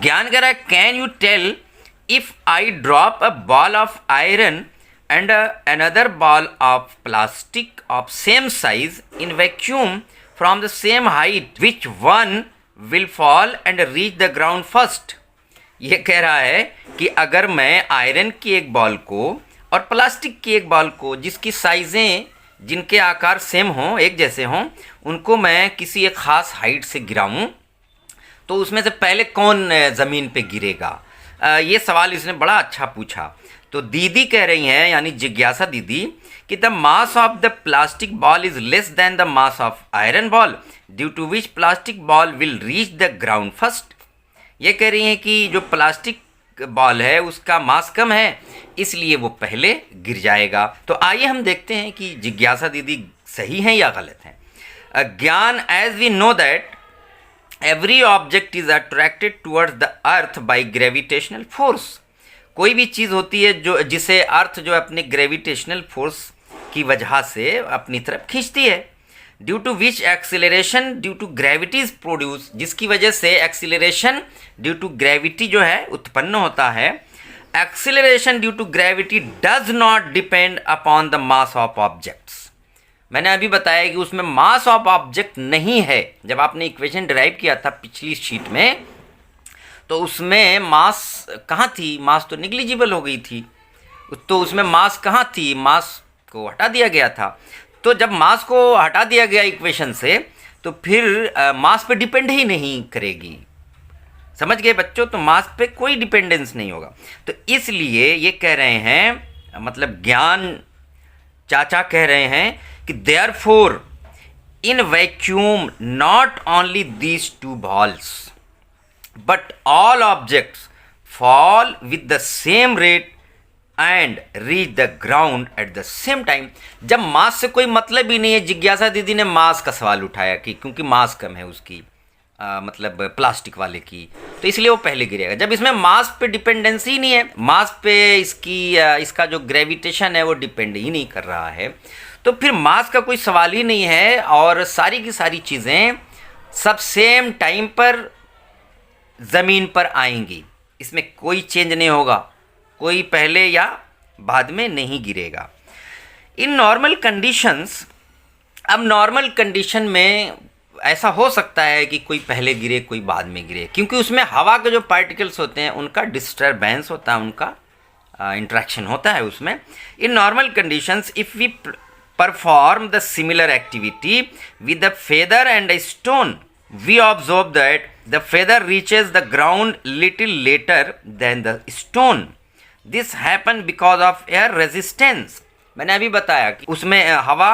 ज्ञान कह रहा है can you tell if I drop a ball of iron and another ball of plastic of same size in vacuum from the same height, which one will fall and reach the ground first? ये कह रहा है कि अगर मैं iron की एक ball को और प्लास्टिक की एक बॉल को जिसकी साइजें जिनके आकार सेम हों, एक जैसे हों, उनको मैं किसी एक ख़ास हाइट से गिराऊं तो उसमें से पहले कौन ज़मीन पे गिरेगा? ये सवाल इसने बड़ा अच्छा पूछा। तो दीदी कह रही हैं, यानी जिज्ञासा दीदी, कि the mass of the plastic ball is less than the mass of iron ball due to which plastic ball will reach the ground first. ये कह रही हैं कि जो प्लास्टिक बॉल है उसका मास कम है, इसलिए वो पहले गिर जाएगा। तो आइए हम देखते हैं कि जिज्ञासा दीदी सही हैं या गलत हैं। Gyan, as we know that every object is attracted towards the earth by gravitational force. कोई भी चीज़ होती है जो जिसे अर्थ जो अपने ग्रेविटेशनल फोर्स की वजह से अपनी तरफ खींचती है। Due to which acceleration due to gravity is produce, जिसकी वजह से एक्सिलरेशन ड्यू टू ग्रेविटी जो है उत्पन्न होता है। Acceleration due to gravity does not depend upon the mass of objects. मैंने अभी बताया कि उसमें मास ऑफ ऑब्जेक्ट नहीं है। जब आपने इक्वेशन डिराइव किया था पिछली शीट में, तो उसमें मास कहाँ थी? मास तो निग्लिजिबल हो गई थी, तो उसमें मास कहाँ थी? मास को हटा दिया गया था। तो जब मास को हटा दिया गया इक्वेशन से, तो फिर मास पे डिपेंड ही नहीं करेगी। समझ गए बच्चों? तो मास पे कोई डिपेंडेंस नहीं होगा। तो इसलिए ये कह रहे हैं, मतलब ज्ञान चाचा कह रहे हैं कि therefore in vacuum not only these two balls but all objects fall with the same rate and reach the ground at the same time। जब मास से कोई मतलब ही नहीं है, जिज्ञासा दीदी ने मास का सवाल उठाया कि क्योंकि मास कम है उसकी, मतलब प्लास्टिक वाले की, तो इसलिए वो पहले गिरेगा। जब इसमें मास पे डिपेंडेंसी ही नहीं है, मास पे इसका जो ग्रेविटेशन है वो डिपेंड ही नहीं कर रहा है, तो फिर मास का कोई सवाल ही नहीं है और सारी की सारी चीज़ें सब सेम टाइम पर ज़मीन पर आएंगी। इसमें कोई चेंज नहीं होगा, कोई पहले या बाद में नहीं गिरेगा। इन नॉर्मल कंडीशंस, अब नॉर्मल कंडीशन में ऐसा हो सकता है कि कोई पहले गिरे कोई बाद में गिरे, क्योंकि उसमें हवा के जो पार्टिकल्स होते हैं उनका डिस्टर्बेंस होता है, उनका इंट्रैक्शन होता है उसमें। In normal conditions if we perform the similar activity with a feather and a stone, we observe that the feather reaches the ground little later than the stone. This happen because of air resistance। मैंने अभी बताया कि उसमें हवा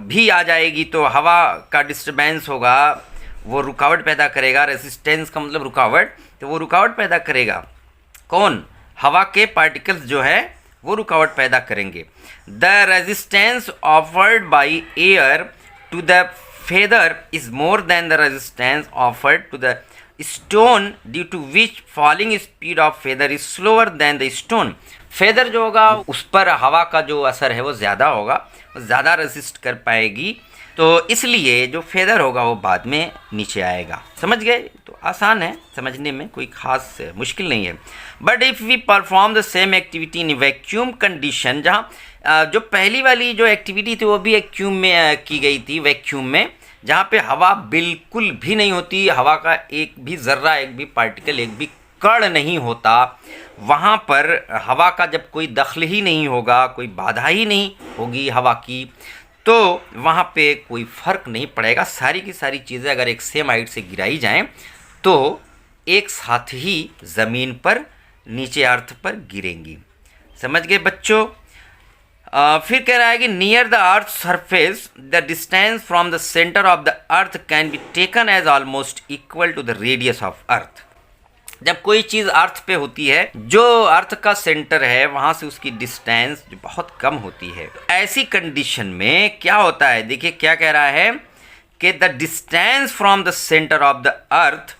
भी आ जाएगी, तो हवा का डिस्टर्बेंस होगा, वो रुकावट पैदा करेगा। रेजिस्टेंस का मतलब रुकावट, तो वो रुकावट पैदा करेगा। कौन? हवा के पार्टिकल्स जो है वो रुकावट पैदा करेंगे। The resistance offered by air to the feather is more than the resistance offered to the stone, due to which falling speed of feather is slower than the stone। feather जो होगा उस पर हवा का जो असर है वो ज़्यादा होगा, ज़्यादा रेसिस्ट कर पाएगी, तो इसलिए जो feather होगा वो बाद में नीचे आएगा। समझ गए? तो आसान है समझने में, कोई ख़ास मुश्किल नहीं है। But if we perform the same activity in vacuum condition, जहाँ जो पहली वाली जो एक्टिविटी थी वो भी वैक्यूम में की गई थी, वैक्यूम में, जहाँ पे हवा बिल्कुल भी नहीं होती, हवा का एक भी ज़र्रा, एक भी पार्टिकल, एक भी कण नहीं होता, वहाँ पर हवा का जब कोई दखल ही नहीं होगा, कोई बाधा ही नहीं होगी हवा की, तो वहाँ पे कोई फ़र्क नहीं पड़ेगा। सारी की सारी चीज़ें अगर एक सेम हाइट से गिराई जाएं तो एक साथ ही ज़मीन पर, नीचे अर्थ पर गिरेंगी। समझ गए बच्चों? फिर कह रहा है कि near the earth surface the distance from the centre of the earth can be taken as almost equal to the radius of earth. जब कोई चीज़ अर्थ पे होती है, जो अर्थ का सेंटर है वहाँ से उसकी डिस्टेंस जो बहुत कम होती है, ऐसी कंडीशन में क्या होता है? देखिए क्या कह रहा है कि the distance from the centre of the earth,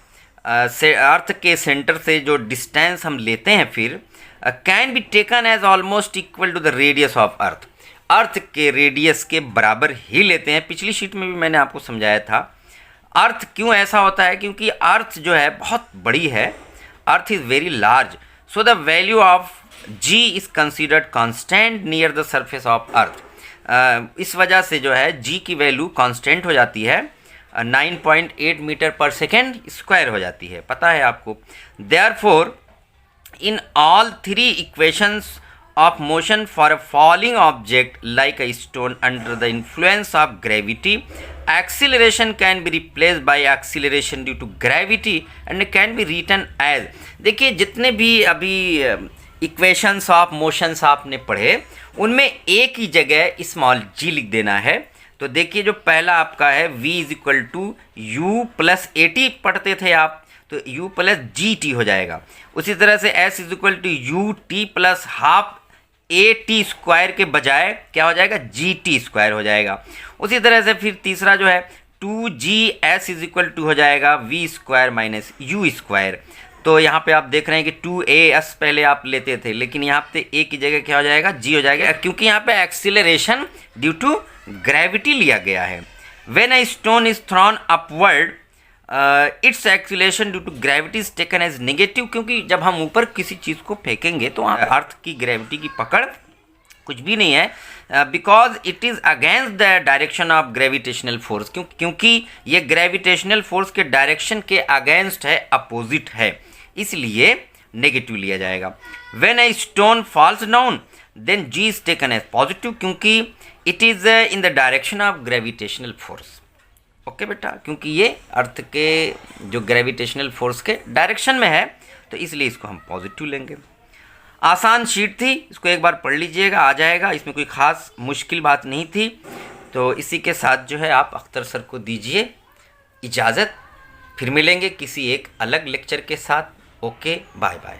earth के सेंटर से जो डिस्टेंस हम लेते हैं फिर can be taken as almost equal to the radius of earth. Earth के रेडियस के बराबर ही लेते हैं। पिछली शीट में भी मैंने आपको समझाया था, अर्थ क्यों ऐसा होता है? क्योंकि अर्थ जो है बहुत बड़ी है, earth is very large, so the value of g is considered constant near the surface of earth. इस वजह से जो है g की वैल्यू कांस्टेंट हो जाती है, 9.8 मीटर पर सेकेंड स्क्वायर हो जाती है, पता है आपको। Therefore in all three equations of motion for a falling object like a stone under the influence of gravity, acceleration can be replaced by acceleration due to gravity and can be written as, देखिए जितने भी अभी equations of motions आपने पढ़े उनमें एक ही जगह small g लिख देना है। तो देखिए जो पहला आपका है v is equal to u plus a t पढ़ते थे आप, तो u प्लस जी टी हो जाएगा। उसी तरह से s is equal to u t plus half a t square के बजाय क्या हो जाएगा, जी टी स्क्वायर हो जाएगा। उसी तरह से फिर तीसरा जो है 2gs इज इक्वल टू हो जाएगा v square minus you square. तो यहाँ पे आप देख रहे हैं कि 2as पहले आप लेते थे, लेकिन यहाँ पे a की जगह क्या हो जाएगा, g हो जाएगा, क्योंकि यहाँ पे एक्सीलरेशन ड्यू टू ग्रेविटी लिया गया है। When a stone is thrown upward its acceleration due to gravity is taken as negative, क्योंकि जब हम ऊपर किसी चीज़ को फेंकेंगे तो अर्थ की ग्रेविटी की पकड़ कुछ भी नहीं है, because it is against the direction of gravitational force, क्योंकि ये ग्रेविटेशनल फोर्स के डायरेक्शन के अगेंस्ट है, अपोजिट है, इसलिए नेगेटिव लिया जाएगा। When a stone falls down then g is taken as positive, क्योंकि it is in the direction of gravitational force. Okay बेटा, क्योंकि ये अर्थ के जो ग्रेविटेशनल फोर्स के डायरेक्शन में है, तो इसलिए इसको हम पॉजिटिव लेंगे। आसान शीट थी, इसको एक बार पढ़ लीजिएगा, आ जाएगा, इसमें कोई ख़ास मुश्किल बात नहीं थी। तो इसी के साथ जो है आप अख्तर सर को दीजिए इजाज़त, फिर मिलेंगे किसी एक अलग लेक्चर के साथ। Okay, bye bye.